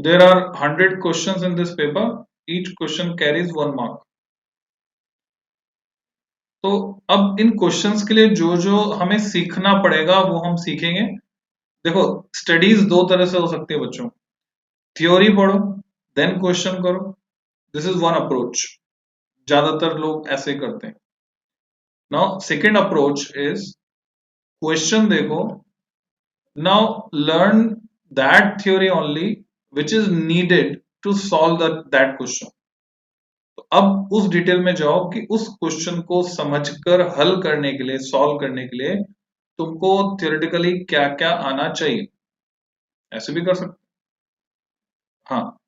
there are 100 questions in this paper. Each question carries 1 mark. तो अब इन questions के लिए जो जो हमें सीखना पड़ेगा वो हम सीखेंगे। देखो, स्टडीज दो तरह से हो सकती है बच्चों। थ्योरी पढ़ो, देन क्वेश्चन करो। दिस इज वन अप्रोच, ज्यादातर लोग ऐसे करते हैं। Now second approach is question देखो, now learn that theory only which is needed to solve that question. तो अब उस डिटेल में जाओ कि उस क्वेश्चन को समझकर हल करने के लिए, सॉल्व करने के लिए तुमको थियोरेटिकली क्या क्या आना चाहिए। ऐसे भी कर सकते। हाँ,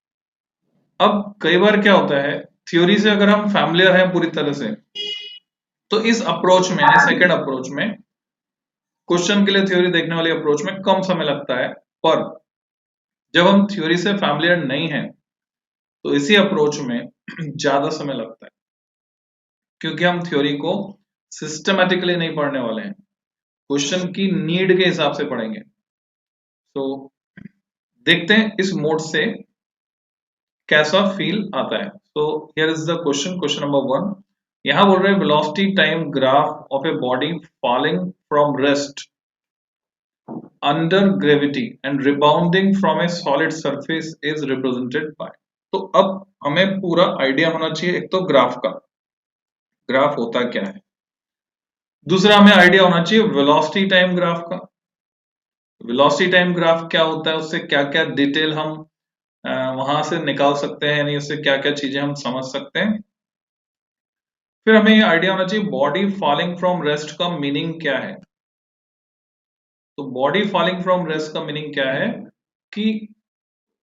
अब कई बार क्या होता है, थ्योरी से अगर हम फैमिलियर हैं पूरी तरह से, तो इस अप्रोच में, सेकेंड अप्रोच में, क्वेश्चन के लिए थ्योरी देखने वाली अप्रोच में कम समय लगता है। पर जब हम थ्योरी से फैमिलियर नहीं है तो इसी अप्रोच में ज्यादा समय लगता है, क्योंकि हम थ्योरी को सिस्टमैटिकली नहीं पढ़ने वाले हैं, क्वेश्चन की नीड के हिसाब से पढ़ेंगे। तो देखते हैं इस मोड से कैसा फील आता है। So here is the question, question number 1। यहां बोल रहे हैं velocity time graph of a body falling from rest under gravity and rebounding from A solid surface is represented by. तो अब हमें पूरा आइडिया होना चाहिए, एक तो ग्राफ का, ग्राफ होता क्या है। दूसरा हमें आइडिया होना चाहिए वेलोसिटी टाइम ग्राफ का। वेलोसिटी टाइम ग्राफ क्या होता है, उससे क्या क्या डिटेल हम वहां से निकाल सकते हैं, यानी उससे क्या क्या चीजें हम समझ सकते हैं। फिर हमें ये आइडिया होना चाहिए बॉडी फॉलिंग फ्रॉम रेस्ट का मीनिंग क्या है। तो बॉडी फॉलिंग फ्रॉम रेस्ट का मीनिंग क्या है कि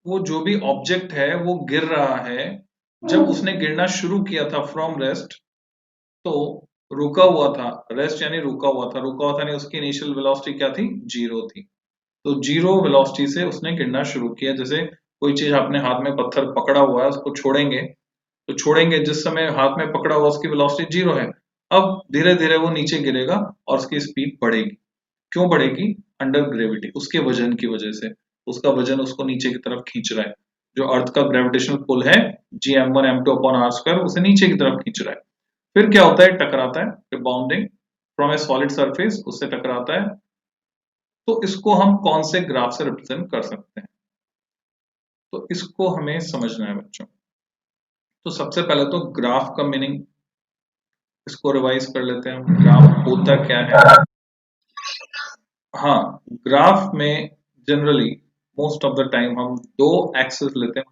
वो जो भी ऑब्जेक्ट है वो गिर रहा है, जब उसने गिरना शुरू किया था फ्रॉम रेस्ट, तो रुका हुआ था। रेस्ट यानी रुका हुआ था, रुका हुआ था नहीं, उसकी इनिशियल वेलोसिटी क्या थी, 0 थी। तो 0 वेलोसिटी से उसने गिरना शुरू किया। जैसे कोई चीज आपने हाथ में पत्थर पकड़ा हुआ है, उसको छोड़ेंगे तो छोड़ेंगे, जिस समय हाथ में पकड़ा हुआ उसकी वेलोसिटी 0 है, अब धीरे धीरे वो नीचे गिरेगा और उसकी स्पीड बढ़ेगी। क्यों बढ़ेगी, अंडर ग्रेविटी, उसके वजन की वजह से। उसका वजन उसको नीचे की तरफ खींच रहा है, जो अर्थ का ग्रेविटेशनल पुल है Gm1m2/r², उसे नीचे की तरफ खींच रहा है। फिर क्या होता है, टकराता है, rebounding from A solid surface, उससे टकराता है। तो इसको हम कौन से ग्राफ से रिप्रेजेंट कर सकते हैं, तो इसको हमें समझना है बच्चों। तो सबसे पहले तो ग्राफ का मीनिंग, इसको रिवाइज कर लेते हैं हम, ग्राफ होता क्या है। हाँ, ग्राफ में generally most of the time हम दो एक्सेस लेते हैं।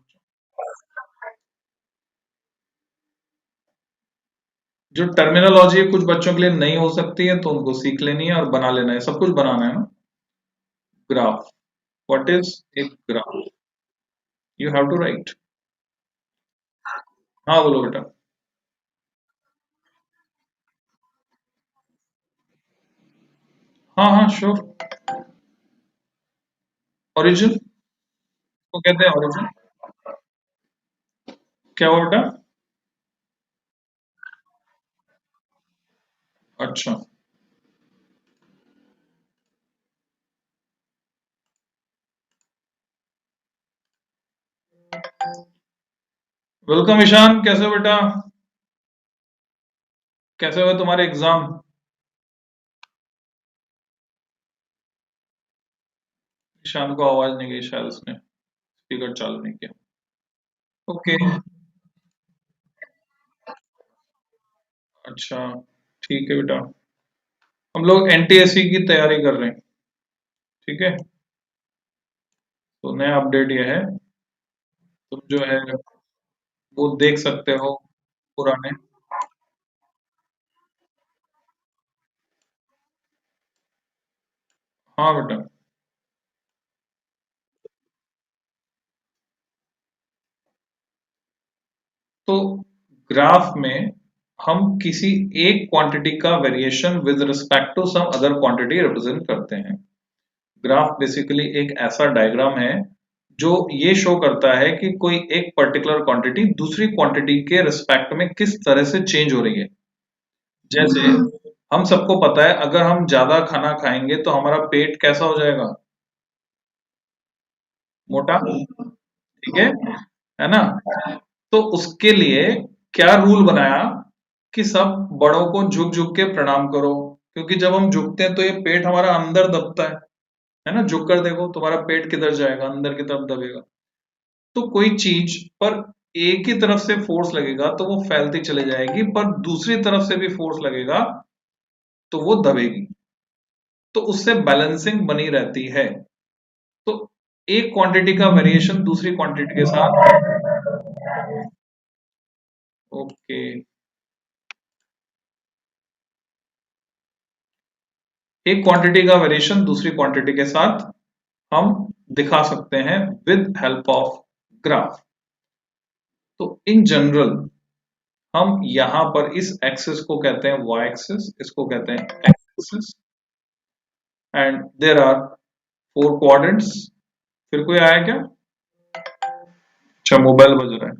जो टर्मिनोलॉजी है कुछ बच्चों के लिए नहीं हो सकती है, तो उनको सीख लेनी है और बना लेना है, सब कुछ बनाना है ना। Graph, what is a graph, you have to write. हाँ बोलो बेटा। हाँ हाँ श्योर। ओरिजिन को कहते हैं, ओरिजिन। क्या हुआ बेटा। अच्छा, वेलकम ईशान, कैसे हो बेटा, कैसे हुए तुम्हारे एग्जाम। ईशान को आवाज नहीं गई, शायद उसने स्पीकर चालू नहीं किया। ओके, अच्छा, ठीक है बेटा। हम लोग एनटीएससी की तैयारी कर रहे हैं, ठीक है। तो नया अपडेट ये है, तुम जो है वो देख सकते हो पुराने। हाँ बेटा। तो ग्राफ में हम किसी एक क्वांटिटी का variation with respect to some other quantity represent करते हैं। ग्राफ बेसिकली एक ऐसा डायग्राम है जो ये शो करता है कि कोई एक पर्टिकुलर क्वांटिटी दूसरी क्वांटिटी के रिस्पेक्ट में किस तरह से चेंज हो रही है। जैसे हम सबको पता है, अगर हम ज्यादा खाना खाएंगे तो हमारा पेट कैसा हो जाएगा, मोटा। ठीक है ना। तो उसके लिए क्या रूल बनाया कि सब बड़ों को झुक झुक के प्रणाम करो, क्योंकि जब हम झुकते हैं तो ये पेट हमारा अंदर दबता है ना। झुक कर देखो तुम्हारा पेट किधर जाएगा, अंदर की तरफ दबेगा। तो कोई चीज पर एक ही तरफ से फोर्स लगेगा तो वो फैलती चली जाएगी, पर दूसरी तरफ से भी फोर्स लगेगा तो वो दबेगी। तो उससे बैलेंसिंग बनी रहती है। तो एक क्वांटिटी का वेरिएशन दूसरी क्वांटिटी के साथ। ओके, एक क्वांटिटी का वेरिएशन दूसरी क्वांटिटी के साथ हम दिखा सकते हैं विद हेल्प ऑफ ग्राफ। तो इन जनरल हम यहां पर इस एक्सिस को कहते हैं y एक्सिस, इसको कहते हैं x axis, and there are four quadrants. फिर कोई आया क्या? अच्छा, मोबाइल बज रहा है।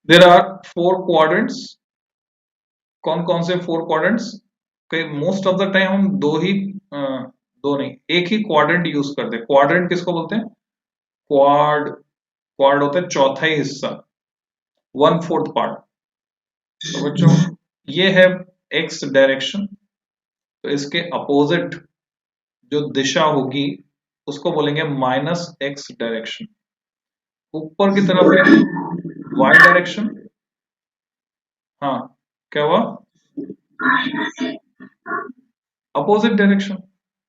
There are four quadrants. कौन कौन से फोर क्वाड्रेंट्स? कई मोस्ट ऑफ द टाइम हम दो नहीं, एक ही क्वाड्रेंट यूज करते हैं। क्वाड्रेंट किसको बोलते हैं? क्वाड, क्वाड होता है चौथाई हिस्सा, वन फोर्थ पार्ट। तो बच्चों ये है एक्स डायरेक्शन, तो इसके अपोजिट जो दिशा होगी उसको बोलेंगे माइनस एक्स डायरेक्शन। ऊपर की तरफ है वाई डायरेक्शन। हाँ, क्या हुआ? Opposite direction.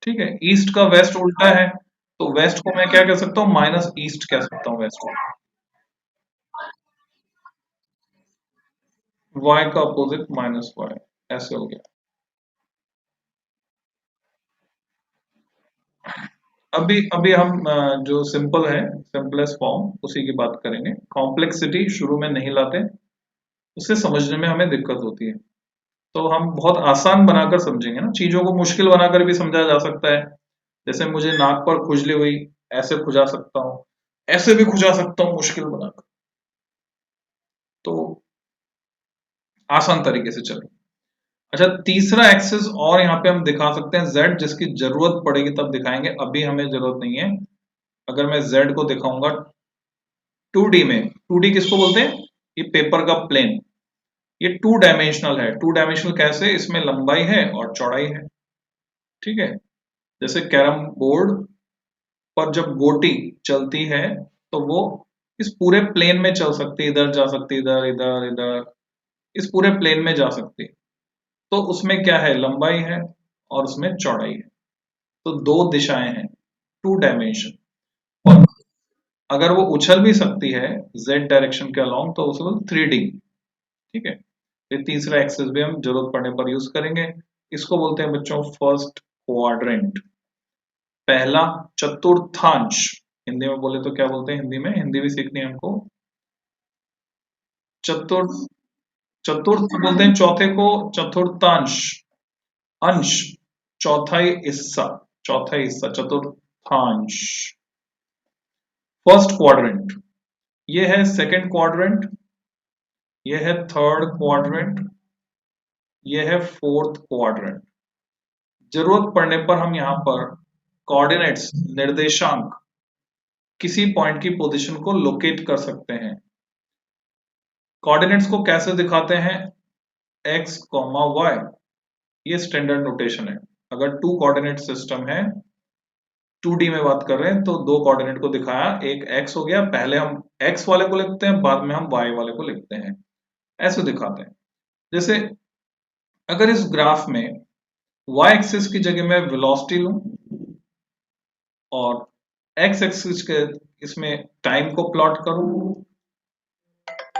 ठीक है, ईस्ट का वेस्ट उल्टा है, तो वेस्ट को मैं क्या कह सकता हूँ? माइनस ईस्ट कह सकता हूँ वेस्ट को। वाई का अपोजिट माइनस वाई, ऐसे हो गया। अभी अभी हम जो सिंपल है, सिंपलेस्ट फॉर्म उसी की बात करेंगे। कॉम्प्लेक्सिटी शुरू में नहीं लाते, उससे समझने में हमें दिक्कत होती है। तो हम बहुत आसान बनाकर समझेंगे ना, चीजों को मुश्किल बनाकर भी समझा जा सकता है। जैसे मुझे नाक पर खुजली हुई, ऐसे खुजा सकता हूँ, ऐसे भी खुजा सकता हूँ मुश्किल बनाकर। तो आसान तरीके से चलें। अच्छा, तीसरा एक्सिस और यहाँ पे हम दिखा सकते हैं z, जिसकी जरूरत पड़ेगी तब दिखाएंगे, अभी हमें जरूरत नहीं है। अगर मैं z को दिखाऊंगा 2D में, 2D किसको बोलते हैं? ये पेपर का प्लेन। ये टू डायमेंशनल है। टू डायमेंशनल कैसे? इसमें लंबाई है और चौड़ाई है। ठीक है, जैसे कैरम बोर्ड पर जब गोटी चलती है तो वो इस पूरे प्लेन में चल सकती है, इधर जा सकती है, इधर इधर इधर, इस पूरे प्लेन में जा सकती है। तो उसमें क्या है? लंबाई है और उसमें चौड़ाई है। तो दो दिशाएं हैं, टू डायमेंशन। और अगर वो उछल भी सकती है जेड डायरेक्शन के अलोंग तो उसे बोलते 3D। ठीक है, ये तीसरा एक्सिस भी हम जरूरत पड़ने पर यूज करेंगे। इसको बोलते हैं बच्चों फर्स्ट क्वाड्रेंट, पहला चतुर्थांश। हिंदी में बोले तो क्या बोलते हैं? हिंदी में, हिंदी भी सीखनी है हमको। चतुर्थ, चतुर्थ बोलते हैं चौथे को, चतुर्थांश, अंश, चौथाई हिस्सा, चौथाई हिस्सा चतुर्थांश। फर्स्ट क्वाड्रेंट ये है, सेकंड क्वाड्रेंट ये है, थर्ड क्वाड्रेंट ये है, फोर्थ क्वाड्रेंट। जरूरत पड़ने पर हम यहां पर कोऑर्डिनेट्स, निर्देशांक, किसी पॉइंट की पोजीशन को लोकेट कर सकते हैं। कोऑर्डिनेट्स को कैसे दिखाते हैं? एक्स कॉमा वाई, ये स्टैंडर्ड नोटेशन है। अगर टू कोऑर्डिनेट सिस्टम है, 2D में बात कर रहे हैं, तो दो कोऑर्डिनेट को दिखाया, एक एक्स हो गया, पहले हम एक्स वाले को लिखते हैं, बाद में हम वाई वाले को लिखते हैं, ऐसे दिखाते हैं। जैसे अगर इस ग्राफ में y एक्सिस की जगह मैं वेलोसिटी लूं और x एक्सिस के इसमें टाइम को प्लॉट करूं,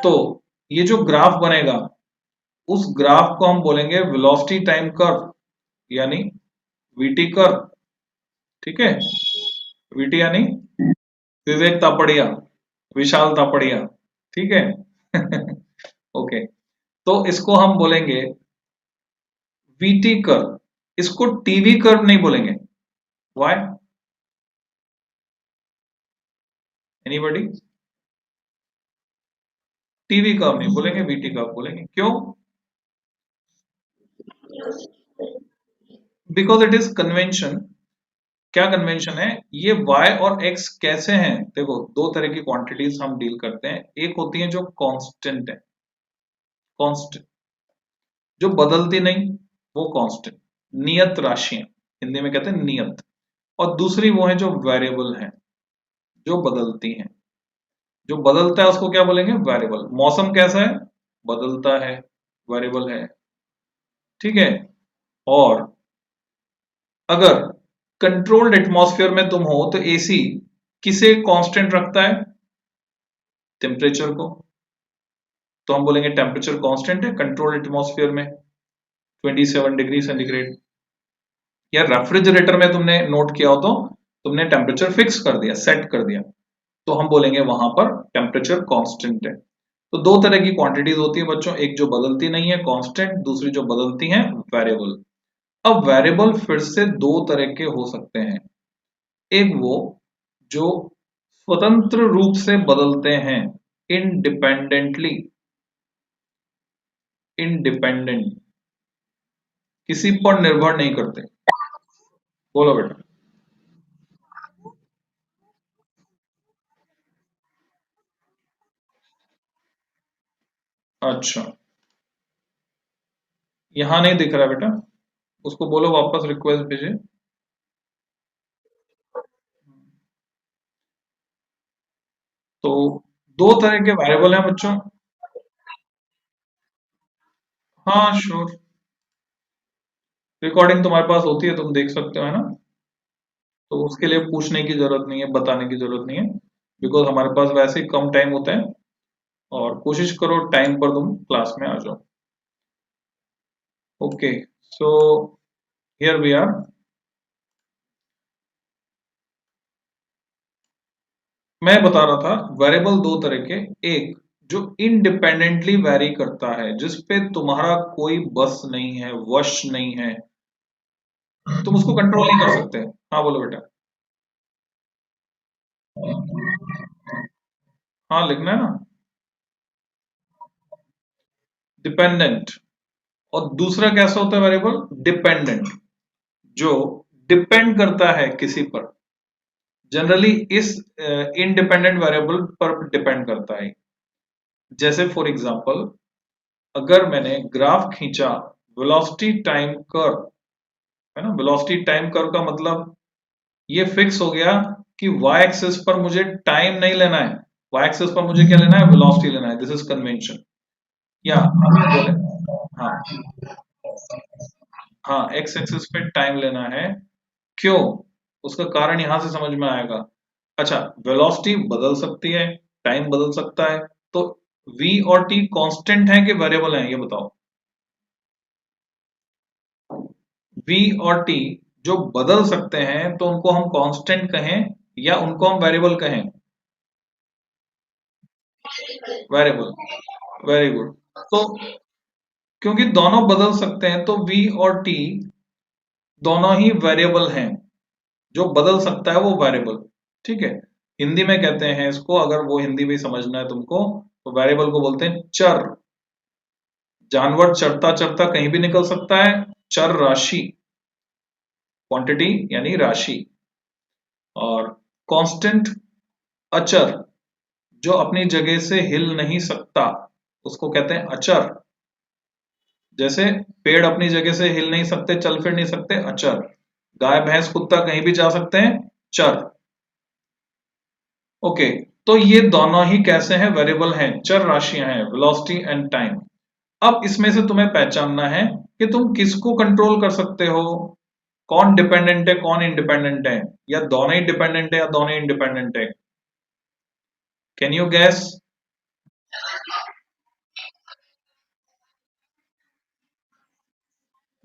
तो ये जो ग्राफ बनेगा उस ग्राफ को हम बोलेंगे वेलोसिटी टाइम कर्व, यानी वीटी कर्व। ठीक है, वीटी यानी विवेक तापड़िया, विशाल तापड़िया। ठीक है ओके, तो इसको हम बोलेंगे वीटी कर्व। इसको टीवी कर्व नहीं बोलेंगे। व्हाई? एनीबॉडी? टीवी कर्व नहीं बोलेंगे, वीटी कर्व बोलेंगे। क्यों? बिकॉज इट इज कन्वेंशन क्या कन्वेंशन है, ये y और x कैसे हैं? देखो दो तरह की क्वांटिटीज हम डील करते हैं, एक होती है जो कांस्टेंट है, कांस्टेंट जो बदलती नहीं, वो कांस्टेंट, नियत राशियां, हिंदी में कहते हैं नियत। और दूसरी वो है जो वेरिएबल है, जो बदलती हैं। जो बदलता है उसको क्या बोलेंगे? वेरिएबल। मौसम कैसा है? बदलता है, वेरिएबल है, ठीक है। और अगर कंट्रोल्ड एटमॉस्फेयर में तुम हो तो एसी किसे कांस्टेंट रखता है? टेम्परेचर को। तो हम बोलेंगे टेम्परेचर कांस्टेंट है कंट्रोल्ड एटमॉस्फेयर में 27 डिग्री सेंटीग्रेड। या रेफ्रिजरेटर में तुमने नोट किया हो तो तुमने टेम्परेचर फिक्स कर दिया, सेट कर दिया, तो हम बोलेंगे वहां पर टेम्परेचर कांस्टेंट है। तो दो तरह की क्वांटिटीज होती है बच्चों, एक जो बदलती नहीं है कांस्टेंट, दूसरी जो बदलती है वेरिएबल। अब वेरिएबल फिर से दो तरह के हो सकते हैं, एक वो जो स्वतंत्र रूप से बदलते हैं, इंडिपेंडेंटली, इंडिपेंडेंट, किसी पर निर्भर नहीं करते। बोलो बेटा। अच्छा, यहां नहीं दिख रहा बेटा, उसको बोलो वापस रिक्वेस्ट भेजे। तो दो तरह के वेरिएबल हैं बच्चों। हाँ श्योर, रिकॉर्डिंग तुम्हारे पास होती है, तुम देख सकते हो, है ना? तो उसके लिए पूछने की जरूरत नहीं है, बताने की जरूरत नहीं है, बिकॉज हमारे पास वैसे ही कम टाइम होता है। और कोशिश करो टाइम पर तुम क्लास में आ जाओ। Okay, so here we are. मैं बता रहा था वेरिएबल दो तरह के, एक जो इंडिपेंडेंटली वैरी करता है, जिस पे तुम्हारा कोई बस नहीं है, वश नहीं है, तुम उसको कंट्रोल नहीं कर सकते। हाँ बोलो बेटा। हाँ लिखना है ना, डिपेंडेंट। और दूसरा कैसा होता है वेरिएबल? डिपेंडेंट, जो डिपेंड करता है किसी पर, जनरली इस इंडिपेंडेंट वेरिएबल पर डिपेंड करता है। जैसे फॉर एग्जांपल, अगर मैंने ग्राफ खींचा वेलोसिटी टाइम कर्व, है ना, वेलोसिटी टाइम कर्व का मतलब ये फिक्स हो गया कि y एक्सिस पर मुझे टाइम नहीं लेना है, y एक्सिस पर मुझे क्या लेना है? वेलोसिटी लेना है, दिस इज कन्वेंशन। या हम ये बोले, हाँ, हाँ x एक्सिस पे टाइम लेना है। क्यों? उसका कारण यहां से समझ में आएगा। अच्छा, वेलोसिटी बदल सकती है, टाइम बदल सकता है, तो v और t कांस्टेंट है कि वेरिएबल है, ये बताओ। v और t जो बदल सकते हैं तो उनको हम कांस्टेंट कहें या उनको हम वेरिएबल कहें? Variable, very good. तो क्योंकि दोनों बदल सकते हैं तो v और t दोनों ही वेरिएबल हैं, जो बदल सकता है वो वेरिएबल, ठीक है। हिंदी में कहते हैं इसको, अगर वो हिंदी में समझना है तुमको, तो वेरिएबल को बोलते हैं चर। जानवर चरता चरता कहीं भी निकल सकता है, चर राशि, क्वांटिटी यानी राशि। और कांस्टेंट, अचर, जो अपनी जगह से हिल नहीं सकता, उसको कहते हैं अचर। जैसे पेड़ अपनी जगह से हिल नहीं सकते, चल फिर नहीं सकते, अचर। गाय भैंस कुत्ता कहीं भी जा सकते हैं, चर। ओके, तो ये दोनों ही कैसे हैं? वेरिएबल हैं, चर राशियां हैं, वेलोसिटी एंड टाइम। अब इसमें से तुम्हें पहचानना है कि तुम किसको कंट्रोल कर सकते हो, कौन डिपेंडेंट है कौन इंडिपेंडेंट है, या दोनों ही डिपेंडेंट है या दोनों ही इंडिपेंडेंट है। Can you gas?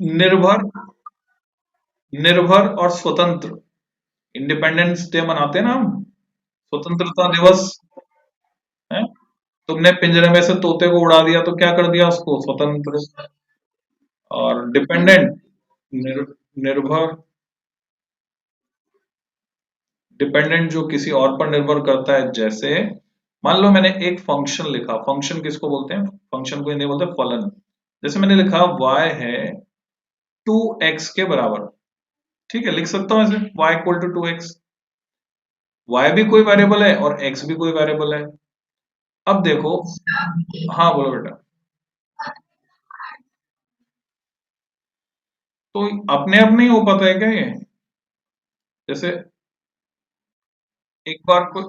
निर्भर, निर्भर और स्वतंत्र। इंडिपेंडेंस डे मनाते हैं ना हम, स्वतंत्रता दिवस, है। तुमने पिंजरे में से तोते को उड़ा दिया तो क्या कर दिया उसको? स्वतंत्र। और डिपेंडेंट, निर्भर, डिपेंडेंट जो किसी और पर निर्भर करता है। जैसे मान लो मैंने एक फंक्शन लिखा, फंक्शन किसको बोलते हैं? फंक्शन को हिंदी में बोलते हैं फलन। जैसे मैंने लिखा y है 2x के बराबर, ठीक है, लिख सकता हूं ऐसे y equal to 2x। y भी कोई वेरिएबल है और x भी कोई वेरिएबल है। अब देखो, हाँ बोलो बेटा। तो अपने आप नहीं हो पाता है क्या ये? जैसे एक बार को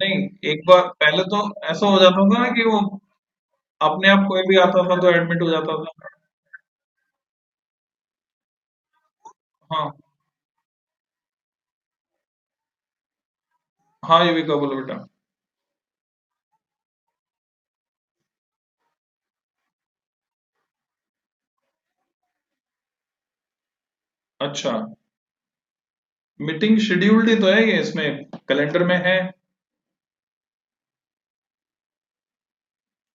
नहीं, एक बार पहले तो ऐसा हो जाता था ना कि वो अपने आप कोई भी आता था तो एडमिट हो जाता था। हाँ हाँ, युविका बोलो बेटा। अच्छा, मीटिंग शेड्यूल्ड ही तो है ये, इसमें कैलेंडर में है।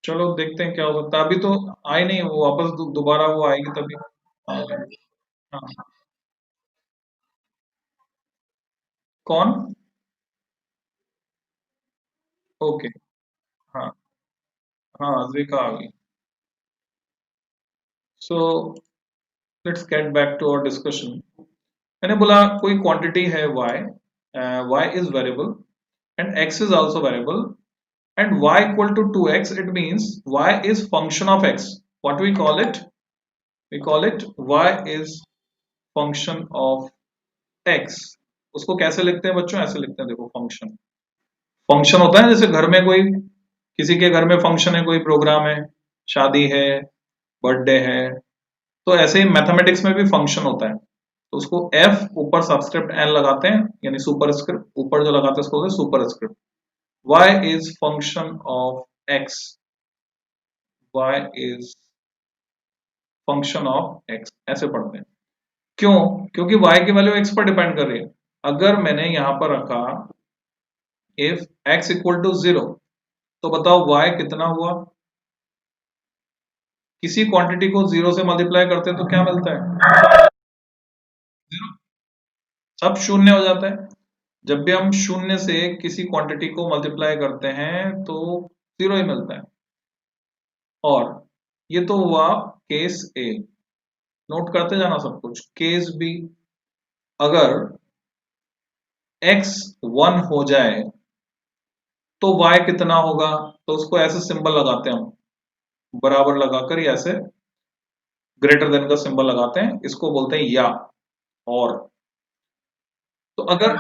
चलो देखते हैं क्या हो सकता है, अभी तो आई नहीं वो वापस, दोबारा वो आएगी तभी। हाँ हाँ। कौन? ओके। हाँ हाँ, ज्विका आ गई। So let's get back to our discussion. मैंने बोला कोई क्वांटिटी है y, y is variable and x is also variable, and y equal to 2x, it means y is function of x. What we call it? We call it y is function of x। उसको कैसे लिखते हैं बच्चों? ऐसे लिखते हैं, देखो function. Function होता है जैसे घर में कोई, किसी के घर में फंक्शन है, कोई प्रोग्राम है, शादी है, बर्थडे है, तो ऐसे ही मैथमेटिक्स में भी फंक्शन होता है। तो उसको एफ ऊपर सबस्क्रिप्ट एन लगाते हैं, यानी सुपर स्क्रिप्ट ऊपर जो लगाते हैं उसको बोलते हैं super script. y is function of x, y is function of x, ऐसे पढ़ते हैं। क्यों? क्योंकि y की वैल्यू x पर डिपेंड कर रही है। अगर मैंने यहां पर रखा इफ x इक्वल टू 0, तो बताओ y कितना हुआ? किसी क्वांटिटी को 0 से मल्टीप्लाई करते हैं तो क्या मिलता है? 0। सब शून्य हो जाता है। जब भी हम शून्य से किसी क्वांटिटी को मल्टीप्लाई करते हैं तो 0 ही मिलता है। और ये तो हुआ केस ए। नोट करते जाना सब कुछ। केस बी, अगर x 1 हो जाए तो y कितना होगा? तो उसको ऐसे सिंबल लगाते हैं हम, बराबर लगाकर, या ऐसे ग्रेटर देन का सिंबल लगाते हैं, इसको बोलते हैं या और। तो अगर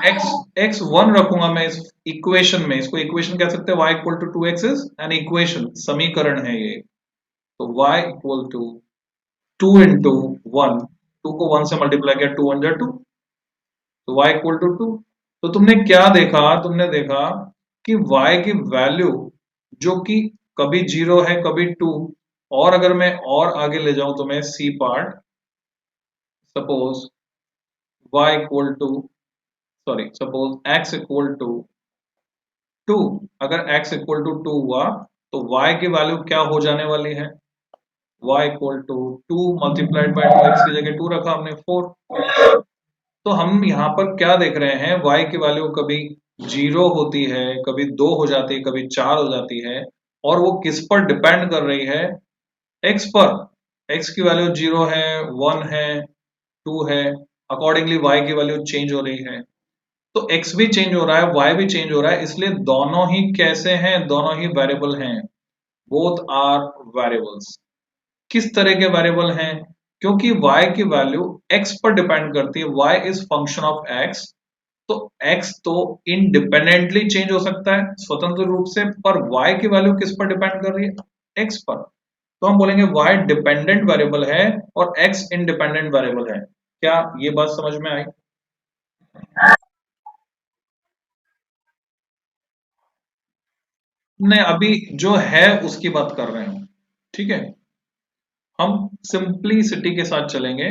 x 1 रखूंगा मैं इस इक्वेशन में, इसको इक्वेशन कह सकते हैं, y equal to 2x is an equation, समीकरण है ये। तो y इक्वल टू 2 इंटू 1, 2 को 1 से मल्टीप्लाई किया, 2 1 जा 2, तो y इक्वल टू 2। तो तुमने क्या देखा? तुमने देखा कि y की वैल्यू जो कि कभी 0 है कभी 2, और अगर मैं और आगे ले जाऊं तो मैं C part, suppose y equal to, sorry suppose x equal to 2, अगर x इक्वल टू 2 हुआ तो y की वैल्यू क्या हो जाने वाली है? y equal to 2 multiplied by 2x की जगह 2 रखा हमने, 4। तो हम यहाँ पर क्या देख रहे हैं? y की वैल्यू कभी 0 होती है, कभी 2 हो जाती है, कभी 4 हो जाती है, और वो किस पर डिपेंड कर रही है? x पर। x की वैल्यू 0 है, 1 है, 2 है, अकॉर्डिंगली y की वैल्यू चेंज हो रही है। तो x भी चेंज हो रहा है, y भी चेंज हो रहा है, इसलिए दोनों ही कैसे हैं? दोनों ही वेरिएबल हैं। Both are variables. किस तरह के वेरिएबल हैं? क्योंकि y की वैल्यू x पर डिपेंड करती है, y is function of x। तो x तो इंडिपेंडेंटली चेंज हो सकता है स्वतंत्र रूप से, पर y की वैल्यू किस पर डिपेंड कर रही है? x पर। तो हम बोलेंगे y डिपेंडेंट वेरिएबल है और x इंडिपेंडेंट वेरिएबल है। क्या ये बात समझ में आई? नहीं, अभी जो है उसकी बात कर रहे हैं। ठीक है, हम सिंपलिसिटी के साथ चलेंगे।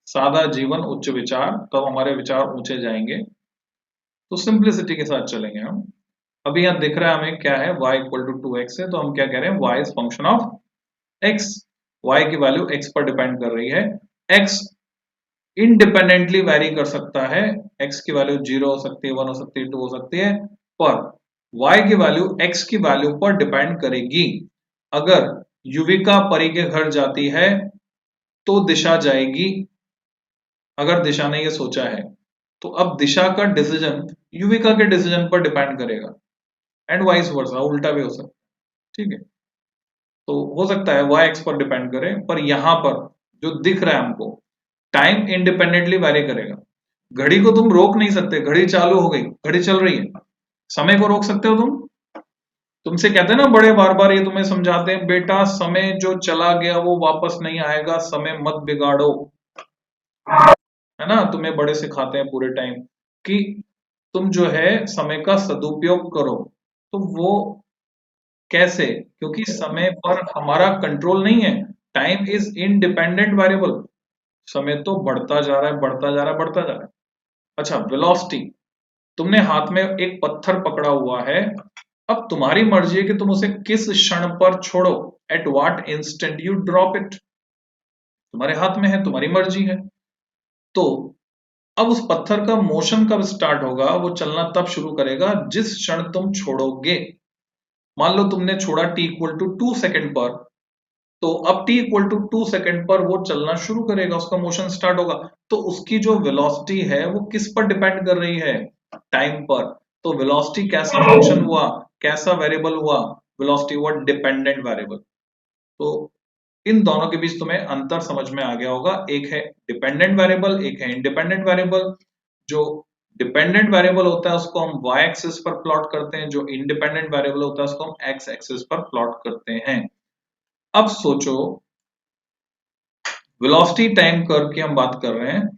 सादा जीवन उच्च विचार, तब हमारे विचार ऊंचे जाएंगे। तो सिंपलिसिटी के साथ चलेंगे हम। अभी यहाँ दिख रहा है हमें क्या है, y इक्वल टू 2x है, तो हम क्या कह रहे हैं? y is function of x। y की वैल्यू x पर डिपेंड कर रही है। x इंडिपेंडेंटली वेरी कर सकता है, x की वैल्यू 0 हो सकती है, 1 हो सकती है, 2 हो सकती है, पर y की वैल्यू x की वैल्यू पर डिपेंड करेगी। अगर युविका परी के घर जाती है तो दिशा जाएगी। अगर दिशा ने ये सोचा है तो अब दिशा का डिसीजन युविका के डिसीजन पर डिपेंड करेगा, एंड वाइस वर्सा, उल्टा भी हो सकता है। ठीक है, तो हो सकता है y एक्स पर डिपेंड करे, पर यहां पर जो दिख रहा है हमको, टाइम इंडिपेंडेंटली वैरी करेगा। घड़ी को तुम रोक नहीं सकते, घड़ी चालू हो गई, घड़ी चल रही है। समय को रोक सकते हो तुम? तुमसे कहते हैं ना बड़े, बार बार ये तुम्हें समझाते हैं, बेटा समय जो चला गया वो वापस नहीं आएगा, समय मत बिगाड़ो। है ना, तुम्हें बड़े सिखाते हैं पूरे टाइम कि तुम जो है समय का सदुपयोग करो। तो वो कैसे? क्योंकि समय पर हमारा कंट्रोल नहीं है। Time is independent variable. समय तो बढ़ता जा रहा है, बढ़ता जा रहा है, बढ़ता जा रहा है। अच्छा, वेलोसिटी, तुमने हाथ में एक पत्थर पकड़ा हुआ है, अब तुम्हारी मर्जी है कि तुम उसे किस क्षण पर छोड़ो, at what instant you drop it. तुम्हारे हाथ में है, तुम्हारी मर्जी है। तो अब उस पत्थर का मोशन कब स्टार्ट होगा? वो चलना तब शुरू करेगा जिस क्षण तुम छोड़ोगे। मान लो तुमने छोड़ा t इक्वल टू 2 सेकेंड पर, तो अब t इक्वल टू 2 सेकेंड पर वो चलना शुरू करेगा, उसका मोशन स्टार्ट होगा। तो उसकी जो वेलोसिटी है वो किस पर डिपेंड कर रही है? टाइम पर। तो वेलोसिटी कैसा फंक्शन हुआ, कैसा वेरिएबल हुआ? वेलोसिटी हुआ डिपेंडेंट वेरिएबल। तो इन दोनों के बीच तुम्हें अंतर समझ में आ गया होगा, एक है डिपेंडेंट वेरिएबल, एक है इंडिपेंडेंट वेरिएबल। जो डिपेंडेंट वेरिएबल होता है उसको हम y एक्सिस पर प्लॉट करते हैं, जो इंडिपेंडेंट वेरिएबल होता है उसको हम x एक्सिस पर प्लॉट करते हैं। अब सोचो, वेलोसिटी टाइम कर्व की हम बात कर रहे हैं।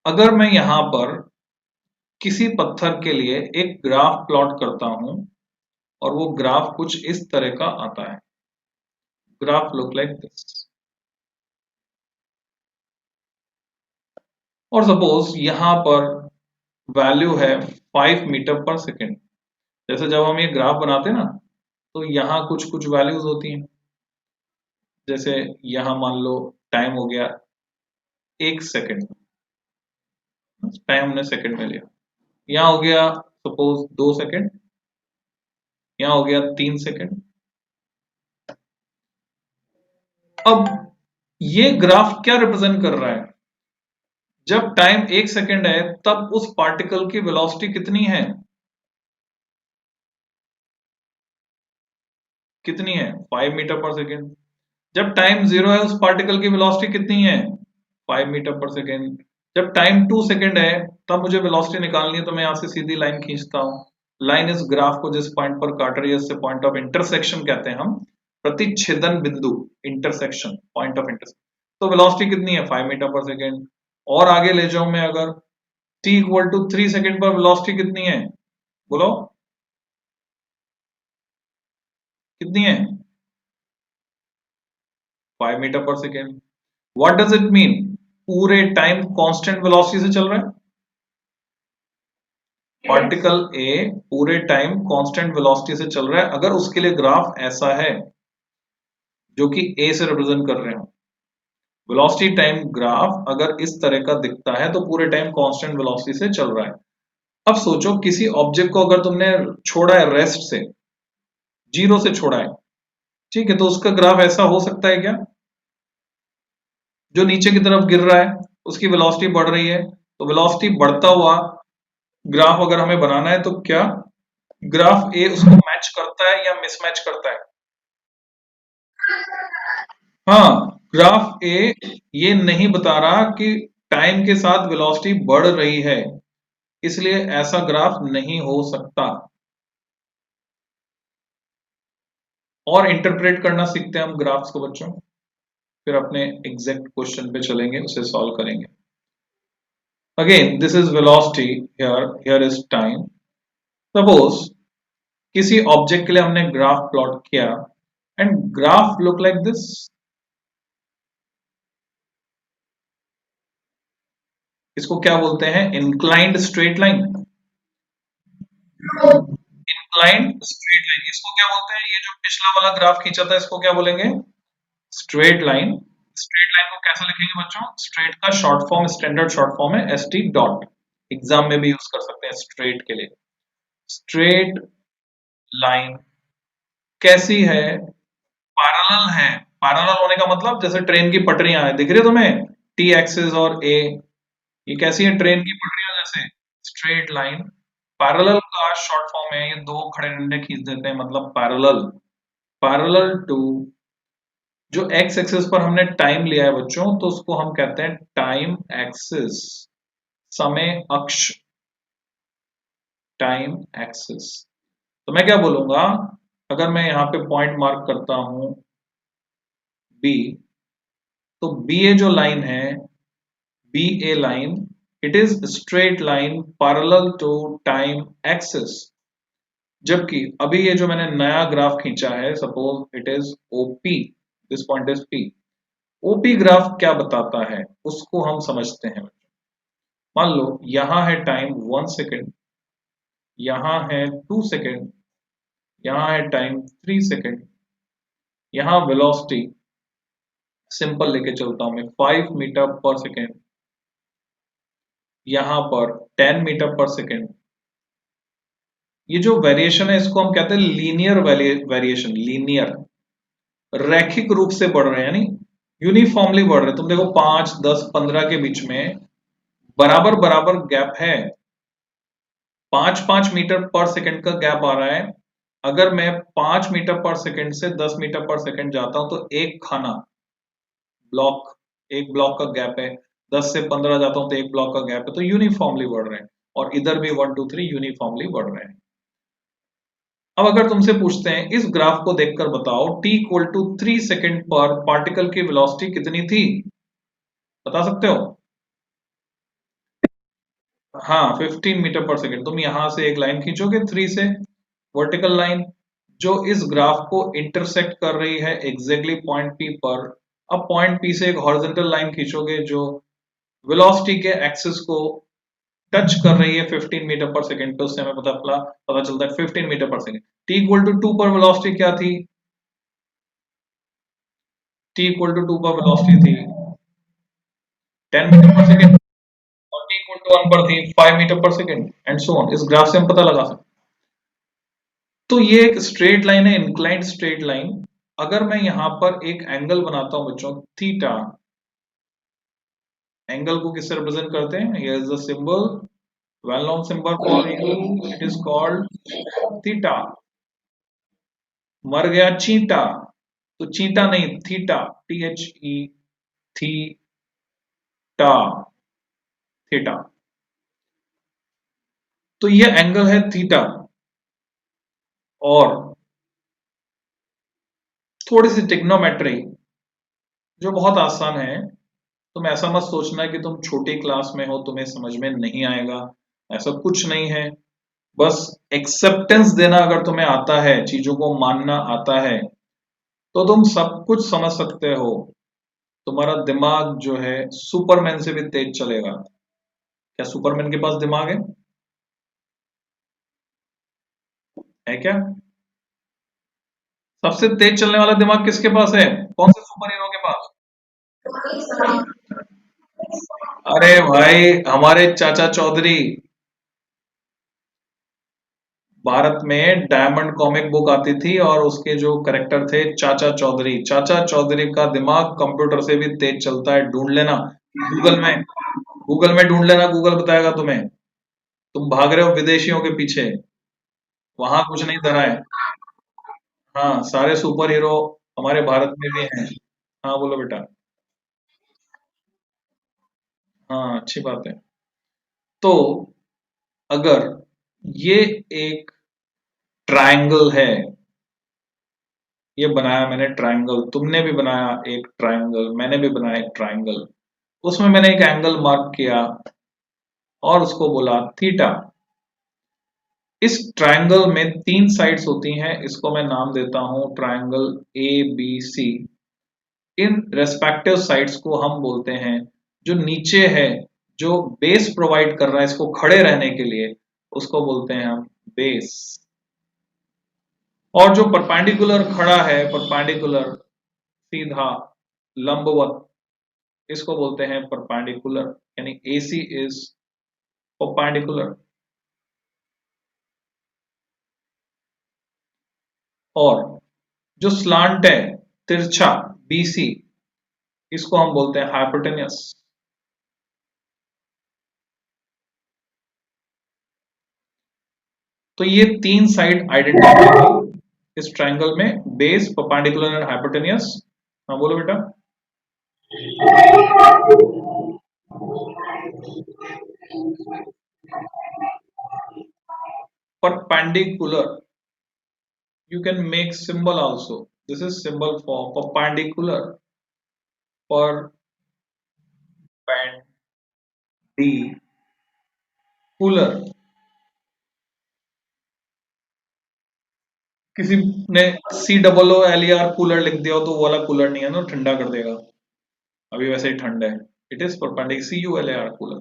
अगर मैं यहां पर किसी पत्थर के लिए एक ग्राफ प्लॉट करता हूं और वो ग्राफ कुछ इस तरह का आता है, ग्राफ लुक लाइक दिस, और सपोज यहां पर वैल्यू है 5 मीटर पर सेकेंड। जैसे जब हम ये ग्राफ बनाते हैं ना, तो यहाँ कुछ कुछ वैल्यूज होती हैं। जैसे यहां मान लो टाइम हो गया 1 सेकेंड, टाइम हमने सेकेंड में लिया। यहाँ हो गया सपोज 2 सेकेंड, यहाँ हो गया 3 सेकेंड। अब ये ग्राफ क्या रिप्रेजेंट कर रहा है? जब टाइम 1 सेकेंड है तब उस पार्टिकल की वेलोसिटी कितनी है? कितनी है? 5 मीटर पर सेकेंड। जब टाइम 0 है उस पार्टिकल की वेलोसिटी कितनी है? 5 मीटर पर सेकेंड। जब टाइम 2 सेकेंड है तब मुझे वेलोसिटी निकालनी है, तो मैं यहां से सीधी लाइन खींचता हूं। लाइन इस ग्राफ को जिस पॉइंट पर काट रही है उससे पॉइंट ऑफ इंटरसेक्शन कहते हैं हम, प्रतिच्छेदन बिंदु, इंटरसेक्शन, पॉइंट ऑफ इंटरसेक्शन। तो वेलोसिटी कितनी है? 5 मीटर पर सेकेंड। और आगे ले जाऊं मैं, अगर t इक्वल टू 3 सेकेंड पर वेलोसिटी कितनी है? बोलो कितनी है? 5 मीटर पर second. What does it mean? पूरे टाइम कांस्टेंट वेलोसिटी से चल रहा है। पार्टिकल ए पूरे टाइम कांस्टेंट वेलोसिटी से चल रहा है, अगर उसके लिए ग्राफ ऐसा है जो कि ए से रिप्रेजेंट कर रहे हो। वेलोसिटी टाइम ग्राफ अगर इस तरह का दिखता है तो पूरे टाइम कांस्टेंट वेलोसिटी से चल रहा है। अब सोचो, किसी ऑब्जेक्ट को अगर तुमने छोड़ा है रेस्ट से, जीरो से छोड़ा है, ठीक है, तो उसका ग्राफ ऐसा हो सकता है क्या? जो नीचे की तरफ गिर रहा है उसकी वेलोसिटी बढ़ रही है, तो वेलोसिटी बढ़ता हुआ ग्राफ अगर हमें बनाना है तो क्या ग्राफ ए उसको मैच करता है या मिसमैच करता है? हाँ, ग्राफ ए ये नहीं बता रहा कि टाइम के साथ वेलोसिटी बढ़ रही है, इसलिए ऐसा ग्राफ नहीं हो सकता। और इंटरप्रेट करना सीखते हैं हम ग्राफ्स को बच्चों, फिर अपने एग्जैक्ट क्वेश्चन पे चलेंगे, उसे सॉल्व करेंगे। Again this is velocity, here is time. Suppose किसी ऑब्जेक्ट के लिए हमने ग्राफ प्लॉट किया, and graph look like this. इसको क्या बोलते हैं? Inclined straight line. Inclined straight line, इसको क्या बोलते हैं? ये जो पिछला वाला ग्राफ खींचा था इसको क्या बोलेंगे? Straight line. स्ट्रेट लाइन को कैसे लिखेंगे बच्चों? स्ट्रेट का short form, standard short form है एस टी डॉट। एग्जाम में भी यूज कर सकते हैं स्ट्रेट के लिए। स्ट्रेट लाइन कैसी है? पैरेलल है। पैरेलल होने का मतलब जैसे ट्रेन की पटरियां हैं, दिख रही है तुम्हें, टी एक्सिस और ए, ये कैसी है ट्रेन की पटरियां जैसे, स्ट्रेट लाइन। पैरेलल का शॉर्ट फॉर्म है, ये दो खड़े डंडे खींच देते हैं मतलब पैरेलल। पैरेलल टू, जो एक्स एक्सिस पर हमने टाइम लिया है बच्चों, तो उसको हम कहते हैं टाइम एक्सिस, समय अक्ष, टाइम एक्सिस। तो मैं क्या बोलूंगा, अगर मैं यहाँ पे पॉइंट मार्क करता हूं बी, तो बी ए जो लाइन है, B A line, it is straight line parallel to time axis. जबकि अभी ये जो मैंने नया ग्राफ खींचा है, suppose it is OP, this point is P. OP graph क्या बताता है उसको हम समझते हैं। मान लो यहां है टाइम 1 सेकेंड, यहां है 2 सेकेंड, यहां है टाइम 3 सेकेंड, यहां वेलोसिटी सिंपल लेके चलता हूं मैं 5 मीटर पर सेकेंड, यहां पर 10 मीटर पर सेकेंड। ये जो वेरिएशन है इसको हम कहते हैं लीनियर वेरिएशन, लीनियर, रैखिक रूप से बढ़ रहे हैं, यानी यूनिफॉर्मली बढ़ रहे हैं। तुम देखो 5, 10, 15 के बीच में बराबर बराबर गैप है, 5-5 मीटर पर सेकेंड का गैप आ रहा है। अगर मैं 5 मीटर पर सेकेंड से 10 मीटर पर सेकेंड जाता हूं तो एक खाना ब्लॉक, एक ब्लॉक का गैप है। 10 से 15 जाता हूं तो एक ब्लॉक का गैप है, तो यूनिफॉर्मली बढ़ रहे हैं। और इधर भी 1 2 3 यूनिफॉर्मली बढ़ रहे हैं। अब अगर तुमसे पूछते हैं इस ग्राफ को देखकर बताओ t=3 सेकेंड पर पार्टिकल की वेलोसिटी कितनी थी, बता सकते हो? हाँ, 15 मीटर पर सेकेंड। तुम यहां से एक लाइन खींचोगे 3 से, वर्टिकल लाइन, जो इस ग्राफ को इंटरसेक्ट कर रही है एग्जैक्टली पॉइंट पी पर। अब पॉइंट पी से एक हॉरिजॉन्टल लाइन खींचोगे जो वेलोसिटी के एक्सिस को टच कर रही है 15 मीटर पर सेकेंड पे, उससे हमें पता चलता है 15 मीटर पर सेकेंड। t=2 पर वेलोसिटी क्या थी, t=2 पर वेलोसिटी थी 10 मीटर पर सेकेंड, और t=1 पर थी 5 मीटर पर सेकेंड, एंड सो ऑन। इस ग्राफ से हम पता लगा सकते हैं। तो ये एक स्ट्रेट लाइन है, इंक्लाइंड स्ट्रेट लाइन। अगर मैं यहां पर एक एंगल बनाता हूं बच्चों, थीटा, एंगल को किससे रिप्रेजेंट करते हैं, here is the symbol, well known symbol for angle, it is called theta. मर गया चींटा, तो चींटा नहीं, थीटा, THE, थीटा, थीटा। तो ये एंगल है थीटा। और थोड़ी सी टिग्नोमेट्री जो बहुत आसान है, तुम ऐसा मत सोचना कि तुम छोटी क्लास में हो तुम्हें समझ में नहीं आएगा, ऐसा कुछ नहीं है। बस एक्सेप्टेंस देना अगर तुम्हें आता है, चीजों को मानना आता है, तो तुम सब कुछ समझ सकते हो। तुम्हारा दिमाग जो है सुपरमैन से भी तेज चलेगा। क्या सुपरमैन के पास दिमाग है क्या? सबसे तेज चलने वाला दिमाग किसके पास है, कौन से सुपर हीरो के पास? अरे भाई, हमारे चाचा चौधरी। भारत में डायमंड कॉमिक बुक आती थी और उसके जो करेक्टर थे चाचा चौधरी। चाचा चौधरी का दिमाग कंप्यूटर से भी तेज चलता है, ढूंढ लेना गूगल में, गूगल में ढूंढ लेना, गूगल बताएगा तुम्हें। तुम भाग रहे हो विदेशियों के पीछे, वहां कुछ नहीं धरा है। हाँ, सारे सुपर हीरो हमारे भारत में भी हैं। हाँ बोलो बेटा। हाँ, अच्छी बात है। तो अगर ये एक ट्रायंगल है, ये बनाया मैंने ट्रायंगल, तुमने भी बनाया एक ट्रायंगल, मैंने भी बनाया एक ट्रायंगल, उसमें मैंने एक एंगल मार्क किया और उसको बोला थीटा। इस ट्रायंगल में 3 साइड्स होती हैं, इसको मैं नाम देता हूं triangle ABC। In respective sides को हम बोलते हैं, जो नीचे है, जो बेस प्रोवाइड कर रहा है इसको खड़े रहने के लिए, उसको बोलते हैं हम बेस। और जो परपेंडिकुलर खड़ा है, परपेंडिकुलर, सीधा, लंबवत, इसको बोलते हैं परपेंडिकुलर, यानी AC इज परपेंडिकुलर। और जो स्लांट है, तिरछा, BC, इसको हम बोलते हैं हाइपोटेनियस। तो ये तीन साइड आइडेंटिफाई हुई इस ट्रायंगल में, बेस, परपेंडिकुलर एंड हाइपोटेनियस। हाँ बोलो बेटा। Perpendicular, you can make symbol also. This is symbol for perpendicular. Perpendicular. किसी ने COOLER कूलर लिख दिया हो तो वो वाला कूलर नहीं है ना, ठंडा कर देगा, अभी वैसे ही ठंड है। It is perpendicular, CULAR cooler.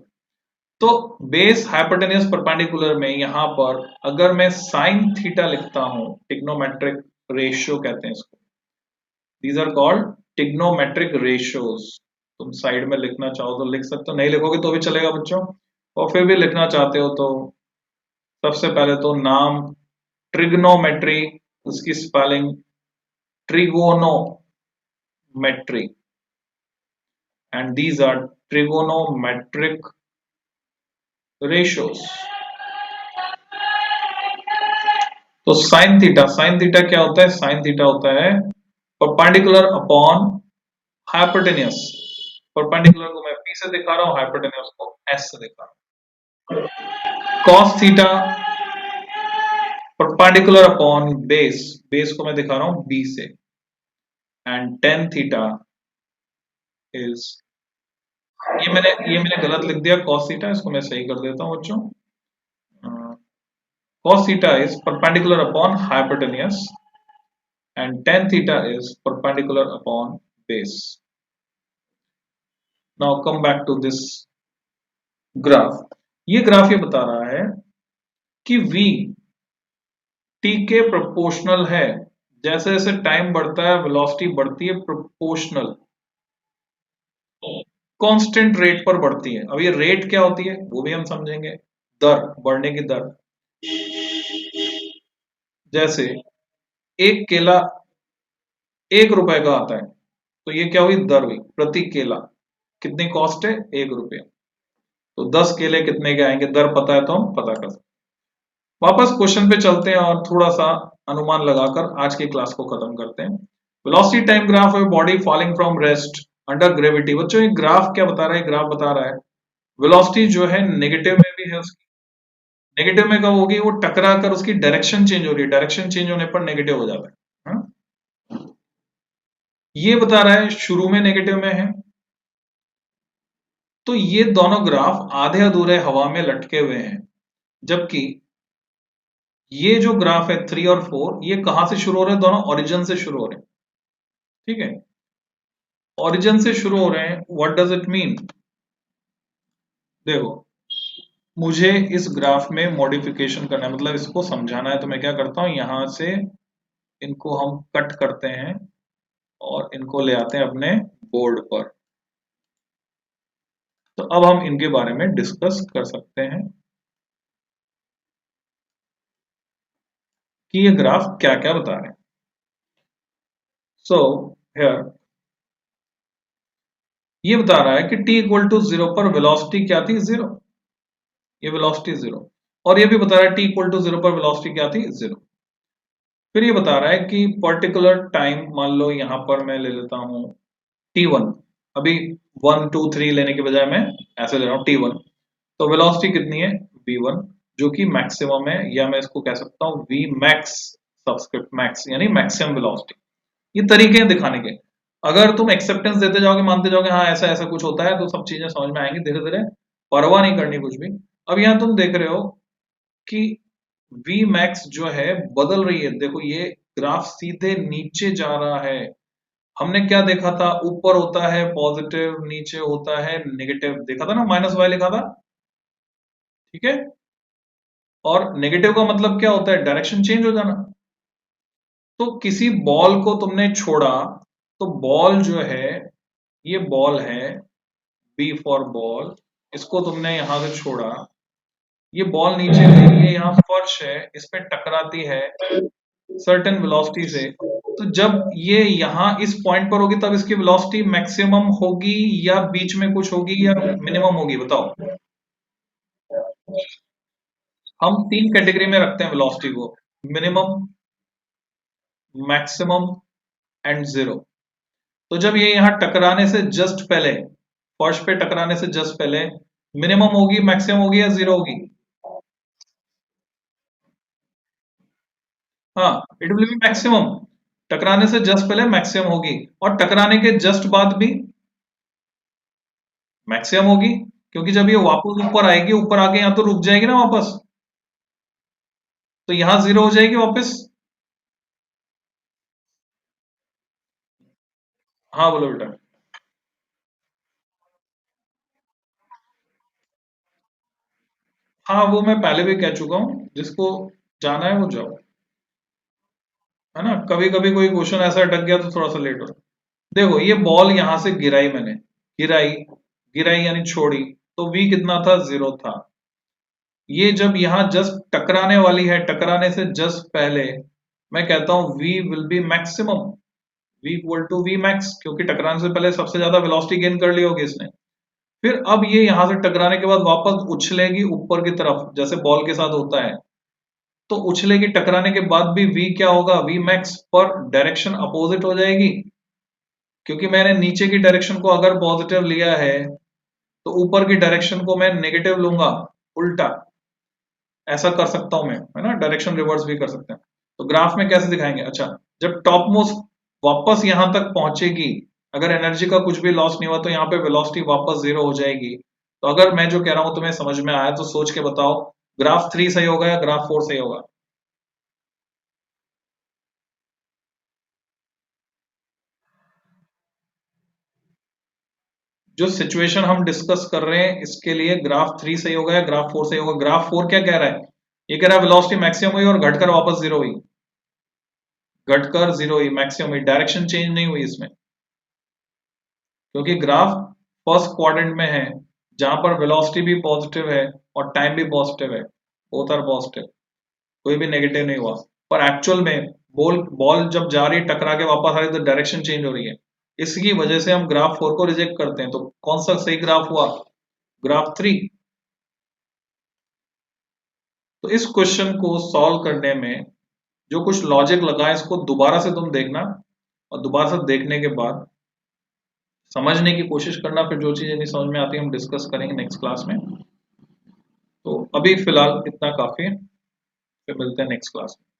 तो बेस हाइपोटेनियस परपेंडिकुलर में यहां पर अगर मैं साइन थीटा लिखता हूं, टिग्नोमेट्रिक रेशियो कहते हैं इसको, these are called trigonometric ratios. तुम साइड में लिखना चाहो तो लिख सकते हो, नहीं लिखोगे तो भी चलेगा बच्चों, और फिर भी लिखना चाहते हो तो सबसे पहले तो नाम ट्रिग्नोमेट्री, उसकी spelling trigonometry, and these are trigonometric ratios. तो साइन थीटा क्या होता है? साइन थीटा होता है परपेंडिकुलर अपॉन हाइपोटेनियस। परपेंडिकुलर को मैं P से दिखा रहा हूं, हाइपोटेनियस को S से दिखा रहा हूं। Cos theta perpendicular upon base, base को मैं दिखा रहा हूं B से, एंड टेन थीटा इज, ये मैंने गलत लिख दिया कॉस थीटा, इसको मैं सही कर देता हूं बच्चों। cos theta is perpendicular upon hypotenuse and tan theta is perpendicular upon base. Now come back to this graph. ये ग्राफ ये बता रहा है कि v t के प्रोपोर्शनल है, जैसे जैसे टाइम बढ़ता है वेलोसिटी बढ़ती है प्रोपोर्शनल, कांस्टेंट रेट पर बढ़ती है। अब ये रेट क्या होती है वो भी हम समझेंगे, दर, बढ़ने की दर। जैसे एक केला 1 रुपए का आता है, तो ये क्या हुई? दर हुई प्रति केला। कितनी कॉस्ट है? 1 रुपया। तो 10 केले कितने के आएंगे? दर पता है तो हम पता कर सकते। वापस क्वेश्चन पे चलते हैं और थोड़ा सा अनुमान लगाकर आज की क्लास को खत्म करते हैं। वेलोसिटी टाइम ग्राफ है body falling from rest under gravity. बच्चों ये ग्राफ क्या बता रहा है? ग्राफ बता रहा है वेलोसिटी जो है नेगेटिव में भी है उसकी, नेगेटिव में कब होगी? वो टकरा कर उसकी डायरेक्शन चेंज हो रही है, डायरेक्शन चेंज होने पर नेगेटिव हो जाता है। ये बता रहा है शुरू में नेगेटिव में है। तो ये दोनों ग्राफ आधे अधूरे हवा में लटके हुए हैं, जबकि ये जो ग्राफ है 3 और 4, ये कहां से शुरू हो रहे हैं? दोनों ओरिजिन से शुरू हो रहे हैं। ठीक है, ओरिजिन से शुरू हो रहे हैं। What does it mean? देखो, मुझे इस ग्राफ में मॉडिफिकेशन करना है, मतलब इसको समझाना है, तो मैं क्या करता हूं, यहां से इनको हम कट करते हैं और इनको ले आते हैं अपने बोर्ड पर। तो अब हम इनके बारे में डिस्कस कर सकते हैं कि ये ग्राफ क्या क्या बता रहे हैं। सो हियर ये बता रहा है कि t इक्वल टू 0 पर वेलोसिटी क्या थी? 0। ये वेलोसिटी 0। और ये भी बता रहा है t इक्वल टू 0 पर वेलोसिटी क्या थी? 0। फिर ये बता रहा है कि पर्टिकुलर टाइम, मान लो यहां पर मैं ले लेता हूं t1, अभी 1 2 3 लेने के बजाय मैं ऐसे ले रहा हूं t1। तो वेलोसिटी कितनी है? v1, जो कि मैक्सिमम है, या मैं इसको कह सकता हूं v मैक्स सबस्क्रिप्ट मैक्स, यानी मैक्सिमम वेलोसिटी। ये तरीके हैं दिखाने के। अगर तुम एक्सेप्टेंस देते जाओगे, मानते जाओगे हाँ ऐसा ऐसा कुछ होता है, तो सब चीजें समझ में आएंगी धीरे धीरे, परवाह नहीं करनी कुछ भी। अब यहाँ तुम देख रहे हो कि V मैक्स जो है बदल रही है। देखो ये ग्राफ सीधे नीचे जा रहा है। हमने क्या देखा था? ऊपर होता है पॉजिटिव, नीचे होता है नेगेटिव, देखा था ना, -y लिखा था। ठीक है, और नेगेटिव का मतलब क्या होता है? डायरेक्शन चेंज हो जाना। तो किसी बॉल को तुमने छोड़ा, तो बॉल जो है, ये बॉल है, बी फॉर बॉल, इसको तुमने यहां से छोड़ा, ये बॉल नीचे गई, ये यहाँ फर्श है, इस पे टकराती है सर्टेन वेलोसिटी से, तो तो जब ये यहाँ इस पॉइंट पर होगी तब इसकी वेलोसिटी मैक्सिमम होगी या बीच में कुछ होगी या मिनिमम होगी, बताओ। हम तीन कैटेगरी में रखते हैं वेलोसिटी को, मिनिमम, मैक्सिमम एंड जीरो। तो जब ये यहाँ टकराने से जस्ट पहले, फर्श पे टकराने से जस्ट पहले मिनिमम होगी, मैक्सिमम होगी या जीरो होगी? हाँ, इट विल बी मैक्सिमम। टकराने से जस्ट पहले मैक्सिमम होगी और टकराने के जस्ट बाद भी मैक्सिमम होगी, क्योंकि जब ये वापस ऊपर आएगी, ऊपर आके यहाँ तो रुक जाएगी ना वापस, तो यहाँ जीरो हो जाएगी वापस। हाँ बोलो बेटा। हाँ वो मैं पहले भी कह चुका हूँ, जिसको जाना है वो जाओ, है ना। कभी कभी कोई क्वेश्चन ऐसा अटक गया तो थोड़ा सा लेट हो। देखो ये बॉल यहां से गिराई मैंने, गिराई, गिराई यानी छोड़ी, तो v कितना था, जीरो था। ये जब यहां जस्ट टकराने वाली है, टकराने से जस्ट पहले मैं कहता हूं v will be maximum, v equal to V max, क्योंकि टकराने से पहले सबसे ज्यादा वेलोसिटी गेन कर ली होगी इसने। फिर अब ये यहां से टकराने के बाद वापस उछलेगी ऊपर की तरफ, जैसे बॉल के साथ होता है, तो उछलेगी, टकराने के बाद भी v क्या होगा, v मैक्स, पर डायरेक्शन अपोजिट हो जाएगी, क्योंकि मैंने नीचे की डायरेक्शन को अगर पॉजिटिव लिया है तो ऊपर की डायरेक्शन को मैं नेगेटिव लूंगा, उल्टा। ऐसा कर सकता हूं मैं, है ना, डायरेक्शन रिवर्स भी कर सकते हैं। तो ग्राफ में कैसे दिखाएंगे, अच्छा, जब टॉप मोस्ट वापस यहां तक पहुंचेगी, अगर एनर्जी का कुछ भी लॉस नहीं हुआ तो यहाँ पे वेलोसिटी वापस जीरो हो जाएगी। तो अगर मैं जो कह रहा हूं तुम्हें समझ में आया तो सोच के बताओ, ग्राफ 3 सही होगा या ग्राफ 4 सही होगा? जो सिचुएशन हम डिस्कस कर रहे हैं इसके लिए ग्राफ 3 सही होगा या ग्राफ 4 सही होगा? ग्राफ 4 क्या कह रहा है, ये कह रहा है वेलोसिटी मैक्सिमम हुई और घटकर वापस जीरो हुई, घटकर जीरो हुई, मैक्सिमम हुई, डायरेक्शन चेंज नहीं हुई इसमें, क्योंकि ग्राफ फर्स्ट क्वाड्रेंट में है, जहां पर वेलोसिटी भी पॉजिटिव है और टाइम भी पॉजिटिव है, बोथ आर पॉजिटिव, कोई भी नेगेटिव नहीं हुआ। पर एक्चुअल में बॉल बॉल जब जा रही है, टकरा के वापस आ रही है, तो डायरेक्शन चेंज हो रही है, इसकी वजह से हम ग्राफ 4 को रिजेक्ट करते हैं। तो कौन सा सही ग्राफ हुआ, ग्राफ 3। तो इस क्वेश्चन को सॉल्व करने में जो कुछ लॉजिक लगा है इसको दोबारा से तुम देखना, और दोबारा से देखने के बाद समझने की कोशिश करना, फिर जो चीजें नहीं समझ में आती हम डिस्कस करेंगे नेक्स्ट क्लास में। तो अभी फिलहाल इतना काफी है, फिर मिलते हैं नेक्स्ट क्लास में।